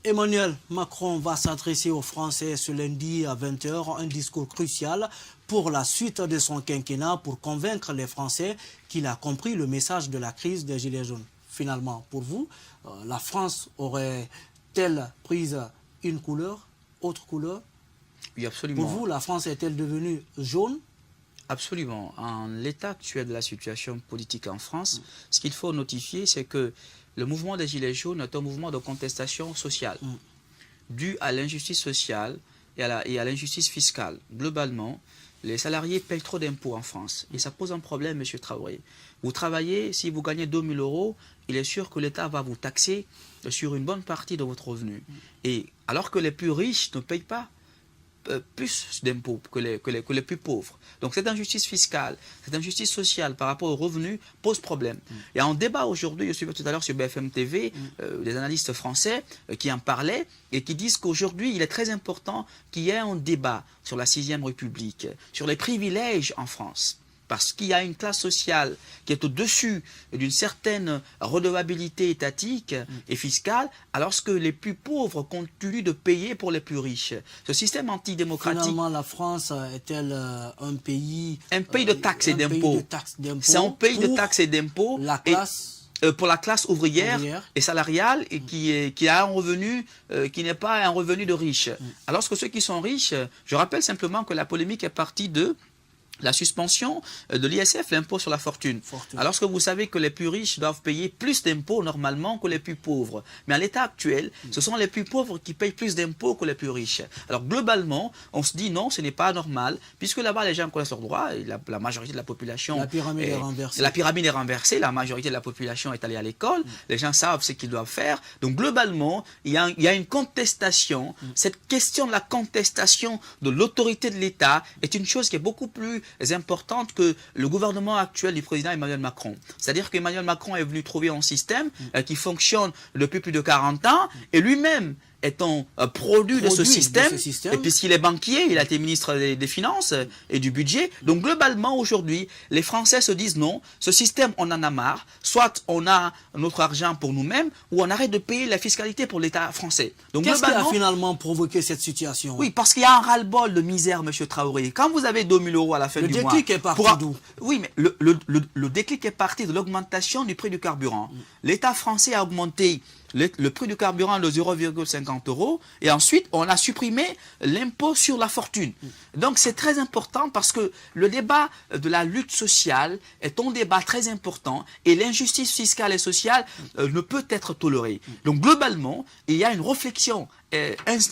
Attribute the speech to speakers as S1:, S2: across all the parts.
S1: Emmanuel Macron va s'adresser aux Français ce lundi à 20 h, un discours crucial pour la suite de son quinquennat pour convaincre les Français qu'il a compris le message de la crise des Gilets jaunes. Finalement, pour vous, la France aurait-elle prise une couleur, autre couleur?
S2: Oui, absolument.
S1: Pour vous, la France est-elle devenue jaune?
S2: Absolument. En l'état actuel de la situation politique en France, ce qu'il faut notifier, c'est que le mouvement des Gilets jaunes est un mouvement de contestation sociale, dû à l'injustice sociale et à l'injustice fiscale. Globalement, les salariés payent trop d'impôts en France. Et ça pose un problème, M. Traoré. Vous travaillez, si vous gagnez 2 000 €, il est sûr que l'État va vous taxer sur une bonne partie de votre revenu. Et alors que les plus riches ne payent pas plus d'impôts que les plus pauvres. Donc cette injustice fiscale, cette injustice sociale par rapport aux revenus pose problème. Et en débat aujourd'hui, je suis tout à l'heure sur BFM TV, des analystes français qui en parlaient et qui disent qu'aujourd'hui, il est très important qu'il y ait un débat sur la 6e République, sur les privilèges en France. Parce qu'il y a une classe sociale qui est au-dessus d'une certaine redevabilité étatique et fiscale, alors que les plus pauvres continuent de payer pour les plus riches. Ce système antidémocratique...
S1: Finalement, la France est-elle un pays...
S2: Un pays de taxes et d'impôts. C'est un pays de taxes et d'impôts.
S1: La classe...
S2: pour la classe ouvrière et salariale et qui a un revenu qui n'est pas un revenu de riche. Alors que ceux qui sont riches, je rappelle simplement que la polémique est partie de la suspension de l'ISF, l'impôt sur la fortune. Alors que vous savez que les plus riches doivent payer plus d'impôts normalement que les plus pauvres. Mais à l'état actuel, ce sont les plus pauvres qui payent plus d'impôts que les plus riches. Alors globalement, on se dit non, ce n'est pas normal, puisque là-bas les gens connaissent leurs droits, et la majorité de la population...
S1: La pyramide est renversée.
S2: La pyramide est renversée, la majorité de la population est allée à l'école, les gens savent ce qu'ils doivent faire. Donc globalement, il y a une contestation. Cette question de la contestation de l'autorité de l'État est une chose qui est beaucoup plus importante que le gouvernement actuel du président Emmanuel Macron. C'est-à-dire qu'Emmanuel Macron est venu trouver un système qui fonctionne depuis plus de 40 ans et lui-même est un produit de ce système. Et puisqu'il est banquier, il a été ministre des Finances et du Budget. Donc globalement, aujourd'hui, les Français se disent non, ce système, on en a marre. Soit on a notre argent pour nous-mêmes, ou on arrête de payer la fiscalité pour l'État français.
S1: Qu'est-ce qui a finalement provoqué cette situation?
S2: Oui, parce qu'il y a un ras-le-bol de misère, M. Traoré. Quand vous avez 2 000 € à la fin du mois...
S1: Le déclic est parti d'où?
S2: Oui, mais le déclic est parti de l'augmentation du prix du carburant. L'État français a augmenté le prix du carburant de 0,50 € et ensuite on a supprimé l'impôt sur la fortune. Donc c'est très important parce que le débat de la lutte sociale est un débat très important et l'injustice fiscale et sociale ne peut être tolérée. Donc globalement, il y a une réflexion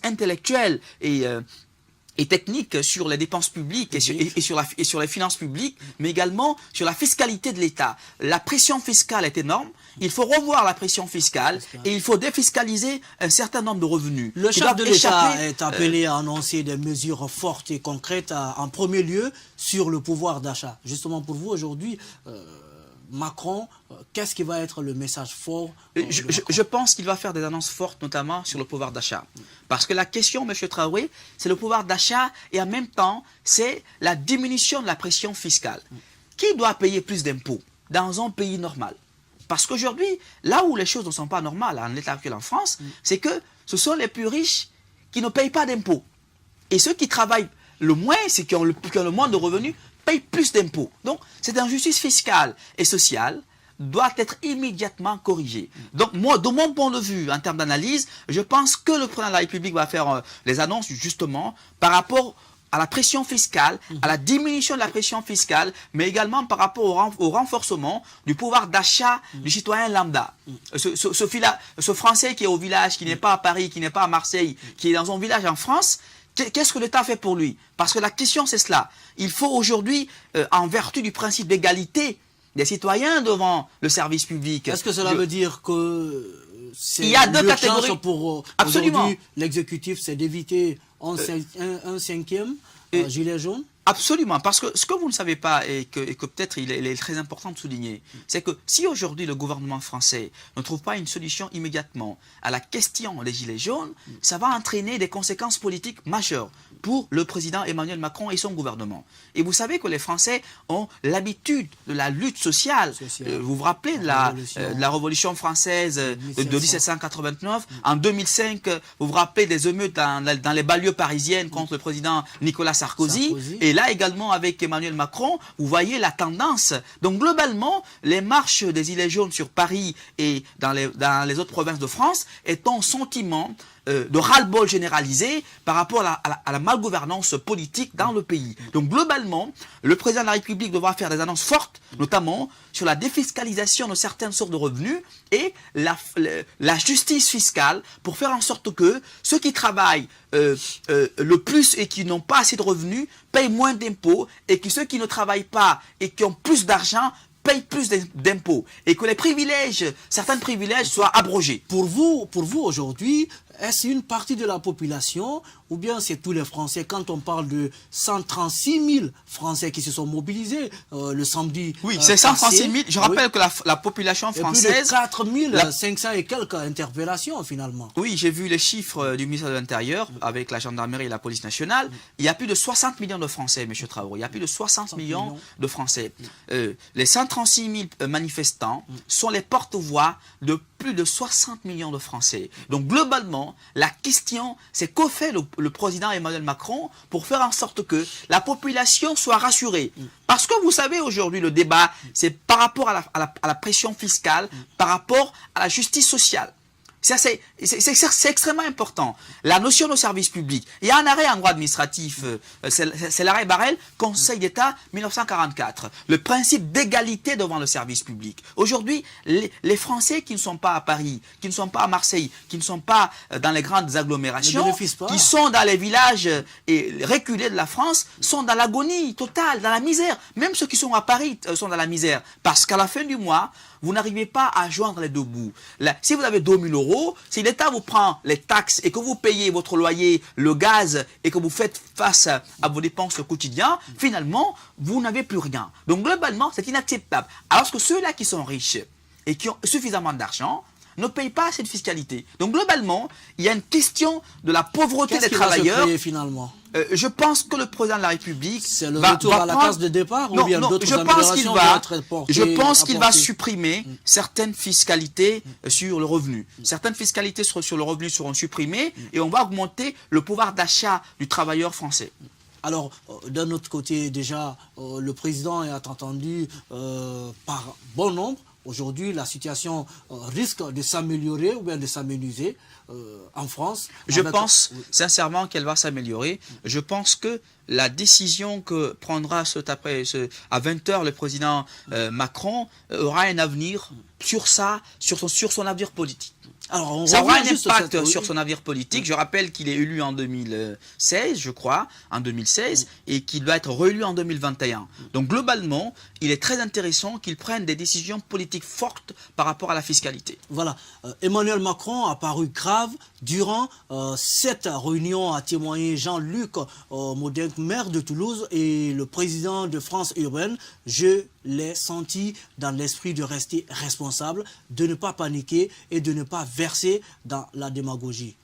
S2: intellectuelle et technique sur les dépenses publiques et sur les finances publiques, mais également sur la fiscalité de l'État. La pression fiscale est énorme, il faut revoir la pression fiscale et il faut défiscaliser un certain nombre de revenus.
S1: Le chef de l'État est appelé à annoncer des mesures fortes et concrètes, en premier lieu sur le pouvoir d'achat. Justement pour vous aujourd'hui, Macron, qu'est-ce qui va être le message fort?
S2: Je pense qu'il va faire des annonces fortes, notamment sur le pouvoir d'achat. Parce que la question, M. Traoré, c'est le pouvoir d'achat et en même temps, c'est la diminution de la pression fiscale. Qui doit payer plus d'impôts dans un pays normal? Parce qu'aujourd'hui, là où les choses ne sont pas normales en l'état actuel en France, c'est que ce sont les plus riches qui ne payent pas d'impôts. Et ceux qui travaillent le moins, ceux qui ont le moins de revenus, payent plus d'impôts. Donc, cette injustice fiscale et sociale doit être immédiatement corrigée. Donc, moi, de mon point de vue, en termes d'analyse, je pense que le président de la République va faire les annonces, justement, par rapport à la pression fiscale, à la diminution de la pression fiscale, mais également par rapport au renforcement du pouvoir d'achat du citoyen lambda. Ce Français qui est au village, qui n'est pas à Paris, qui n'est pas à Marseille, qui est dans un village en France, qu'est-ce que l'État fait pour lui? Parce que la question, c'est cela. Il faut aujourd'hui, en vertu du principe d'égalité des citoyens devant le service public...
S1: Est-ce que cela veut dire que
S2: il y a deux catégories
S1: pour l'exécutif, c'est d'éviter un cinquième gilet jaune?
S2: Absolument, parce que ce que vous ne savez pas et que peut-être il est très important de souligner, c'est que si aujourd'hui le gouvernement français ne trouve pas une solution immédiatement à la question des gilets jaunes, ça va entraîner des conséquences politiques majeures. pour le président Emmanuel Macron et son gouvernement. Et vous savez que les Français ont l'habitude de la lutte sociale. Vous vous rappelez de la Révolution française de 1789. En 2005, vous vous rappelez des émeutes dans les banlieues parisiennes contre le président Nicolas Sarkozy. Et là également avec Emmanuel Macron, vous voyez la tendance. Donc globalement, les marches des Gilets jaunes sur Paris et dans les autres provinces de France est un sentiment de ras-le-bol généralisé par rapport à la malgouvernance politique dans le pays. Donc globalement, le président de la République devra faire des annonces fortes, notamment sur la défiscalisation de certaines sources de revenus et la justice fiscale pour faire en sorte que ceux qui travaillent le plus et qui n'ont pas assez de revenus payent moins d'impôts et que ceux qui ne travaillent pas et qui ont plus d'argent payent plus d'impôts et que les privilèges, certains privilèges soient abrogés.
S1: Pour vous aujourd'hui, est-ce une partie de la population ou bien c'est tous les Français? Quand on parle de 136 000 Français qui se sont mobilisés le samedi
S2: Oui, c'est 136 000. Je rappelle que la population française...
S1: Et plus de 4 500 et quelques interpellations finalement.
S2: Oui, j'ai vu les chiffres du ministère de l'Intérieur avec la gendarmerie et la police nationale. Il y a plus de 60 millions de Français, M. Traoré. Il y a plus de 60 millions de Français. Les 136 000 manifestants sont les porte-voix de plus de 60 millions de Français. Donc globalement, la question, c'est que fait le président Emmanuel Macron pour faire en sorte que la population soit rassurée. Parce que vous savez, aujourd'hui, le débat, c'est par rapport à la pression fiscale, par rapport à la justice sociale. C'est extrêmement important. La notion de service public. Il y a un arrêt en droit administratif, c'est l'arrêt Barrel, Conseil d'État 1944. Le principe d'égalité devant le service public. Aujourd'hui, les Français qui ne sont pas à Paris, qui ne sont pas à Marseille, qui ne sont pas dans les grandes agglomérations, qui sont dans les villages reculés de la France, sont dans l'agonie totale, dans la misère. Même ceux qui sont à Paris sont dans la misère. Parce qu'à la fin du mois, vous n'arrivez pas à joindre les deux bouts. Là, si vous avez 2 000 €, si l'État vous prend les taxes et que vous payez votre loyer, le gaz et que vous faites face à vos dépenses au quotidien, finalement, vous n'avez plus rien. Donc globalement, c'est inacceptable. Alors que ceux-là qui sont riches et qui ont suffisamment d'argent ne payent pas cette fiscalité. Donc globalement, il y a une question de la pauvreté des travailleurs.
S1: Qu'est-ce qui va se créer finalement?
S2: Je pense que le président de la République
S1: c'est le retour à la case de départ ou bien d'autres améliorations vont être portées?
S2: Je pense qu'il va supprimer certaines fiscalités sur le revenu. Certaines fiscalités sur le revenu seront supprimées et on va augmenter le pouvoir d'achat du travailleur français.
S1: Alors, d'un autre côté, déjà, le président est attendu par bon nombre. Aujourd'hui, la situation risque de s'améliorer ou bien de s'amenuiser en France.
S2: Je pense sincèrement qu'elle va s'améliorer. Je pense que la décision que prendra à 20 h le président Macron aura un avenir sur son avenir politique.
S1: Alors,
S2: ça aura un impact sur son avenir politique. Je rappelle qu'il est élu en 2016, je crois, et qu'il va être réélu en 2021. Donc globalement, il est très intéressant qu'il prenne des décisions politiques fortes par rapport à la fiscalité.
S1: Voilà. Emmanuel Macron a paru grave durant cette réunion, a témoigné Jean-Luc Maudenc, maire de Toulouse, et le président de France Urbaine. Je l'ai senti dans l'esprit de rester responsable, de ne pas paniquer et de ne pas verser dans la démagogie.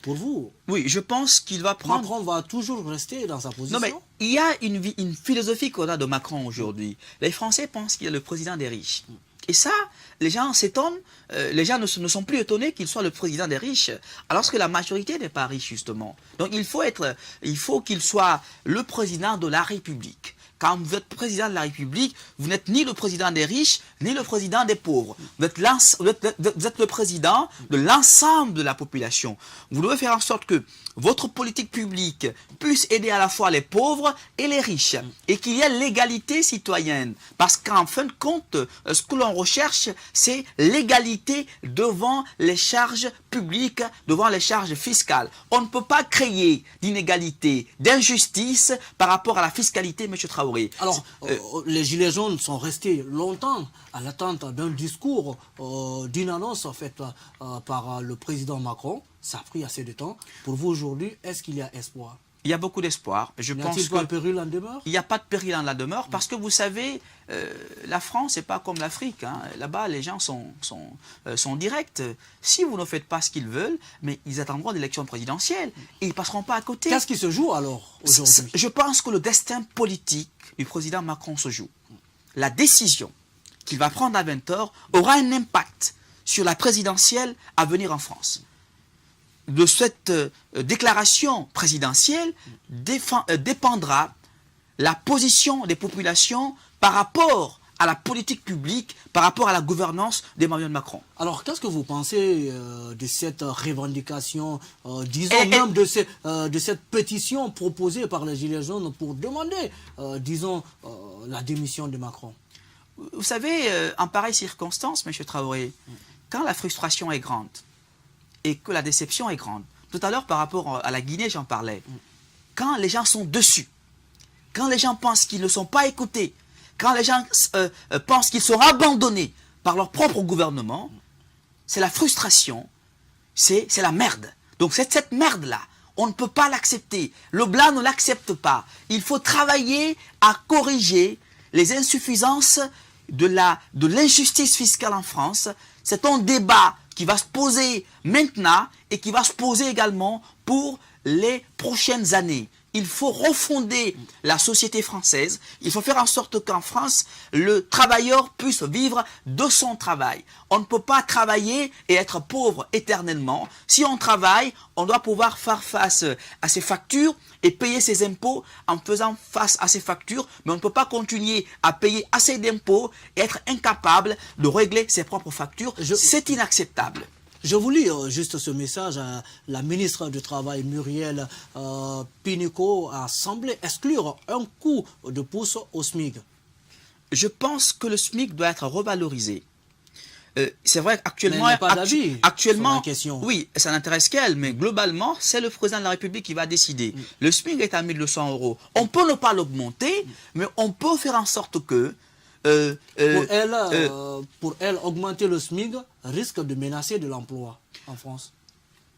S1: Pour vous?
S2: Oui, je pense qu'il va prendre...
S1: Macron va toujours rester dans sa position?
S2: Non, mais il y a une philosophie qu'on a de Macron aujourd'hui. Les Français pensent qu'il est le président des riches. Et ça, les gens s'étonnent, les gens ne sont plus étonnés qu'il soit le président des riches, alors que la majorité n'est pas riche, justement. Donc il faut qu'il soit le président de la République. Quand vous êtes président de la République, vous n'êtes ni le président des riches, ni le président des pauvres. Vous êtes le président de l'ensemble de la population. Vous devez faire en sorte que votre politique publique puisse aider à la fois les pauvres et les riches. Et qu'il y ait l'égalité citoyenne. Parce qu'en fin de compte, ce que l'on recherche, c'est l'égalité devant les charges publiques, devant les charges fiscales. On ne peut pas créer d'inégalité, d'injustice par rapport à la fiscalité, M. Traoré.
S1: Alors, les Gilets jaunes sont restés longtemps à l'attente d'un discours, d'une annonce faite par le président Macron. Ça a pris assez de temps. Pour vous aujourd'hui, est-ce qu'il y a espoir?
S2: Il y a beaucoup d'espoir. Je
S1: N'y
S2: pense
S1: a-t-il
S2: que
S1: pas péril en demeure?
S2: il n'y a pas de péril en la demeure parce que vous savez, la France n'est pas comme l'Afrique. Hein. Là-bas, les gens sont directs. Si vous ne faites pas ce qu'ils veulent, mais ils attendront l'élection présidentielle et ils ne passeront pas à côté.
S1: Qu'est-ce qui se joue alors aujourd'hui?
S2: Je pense que le destin politique du président Macron se joue. La décision qu'il va prendre à 20h aura un impact sur la présidentielle à venir en France. De cette déclaration présidentielle dépendra la position des populations par rapport à la politique publique, par rapport à la gouvernance d'Emmanuel Macron.
S1: Alors, qu'est-ce que vous pensez de cette revendication, disons même de cette pétition proposée par les Gilets jaunes pour demander, disons, la démission de Macron?
S2: Vous savez, en pareille circonstance, M. Traoré, quand la frustration est grande, et que la déception est grande. Tout à l'heure, par rapport à la Guinée, j'en parlais. Quand les gens sont dessus, quand les gens pensent qu'ils ne sont pas écoutés, quand les gens pensent qu'ils seront abandonnés par leur propre gouvernement, c'est la frustration, c'est la merde. Donc cette merde-là, on ne peut pas l'accepter. Le blanc ne l'accepte pas. Il faut travailler à corriger les insuffisances de l'injustice fiscale en France. C'est un débat qui va se poser maintenant et qui va se poser également pour les prochaines années. Il faut refonder la société française. Il faut faire en sorte qu'en France, le travailleur puisse vivre de son travail. On ne peut pas travailler et être pauvre éternellement. Si on travaille, on doit pouvoir faire face à ses factures et payer ses impôts en faisant face à ses factures. Mais on ne peut pas continuer à payer assez d'impôts et être incapable de régler ses propres factures. C'est inacceptable.
S1: Je vous lis juste ce message. La ministre du Travail, Muriel Pénicaud, a semblé exclure un coup de pouce au SMIC.
S2: Je pense que le SMIC doit être revalorisé. C'est vrai qu'actuellement,
S1: actuellement,
S2: oui, ça n'intéresse qu'elle, mais globalement, c'est le président de la République qui va décider. Le SMIC est à 1 200 €. On peut ne pas l'augmenter, mais on peut faire en sorte que
S1: pour elle, augmenter le SMIC risque de menacer de l'emploi en France.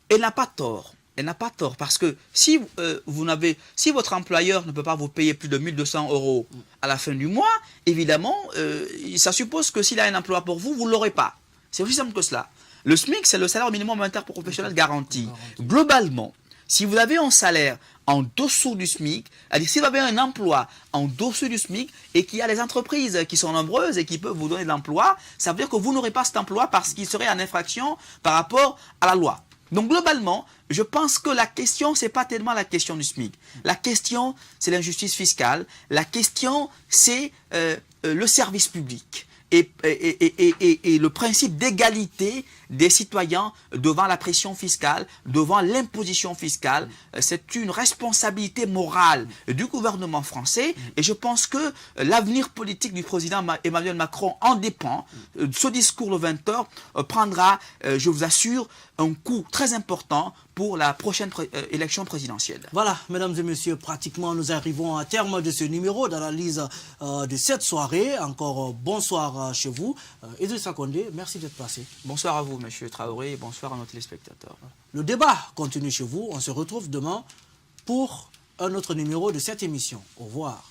S2: Elle n'a pas tort. Elle n'a pas tort parce que si votre employeur ne peut pas vous payer plus de 1 200 € à la fin du mois, évidemment, ça suppose que s'il a un emploi pour vous, vous ne l'aurez pas. C'est aussi simple que cela. Le SMIC, c'est le salaire minimum interprofessionnel garanti. Globalement, si vous avez un salaire en dessous du SMIC, c'est-à-dire si vous avez un emploi en dessous du SMIC et qu'il y a des entreprises qui sont nombreuses et qui peuvent vous donner de l'emploi, ça veut dire que vous n'aurez pas cet emploi parce qu'il serait en infraction par rapport à la loi. Donc globalement, je pense que la question, ce n'est pas tellement la question du SMIC. La question, c'est l'injustice fiscale. La question, c'est le service public. Et le principe d'égalité des citoyens devant la pression fiscale, devant l'imposition fiscale, c'est une responsabilité morale du gouvernement français et je pense que l'avenir politique du président Emmanuel Macron en dépend. Ce discours le 20h prendra, je vous assure, un coup très important pour la prochaine élection présidentielle.
S1: Voilà, mesdames et messieurs, pratiquement nous arrivons à terme de ce numéro d'analyse de cette soirée. Encore bonsoir chez vous. Idrissa Condé, merci d'être passé.
S2: Bonsoir à vous, M. Traoré, et bonsoir à nos téléspectateurs.
S1: Le débat continue chez vous. On se retrouve demain pour un autre numéro de cette émission. Au revoir.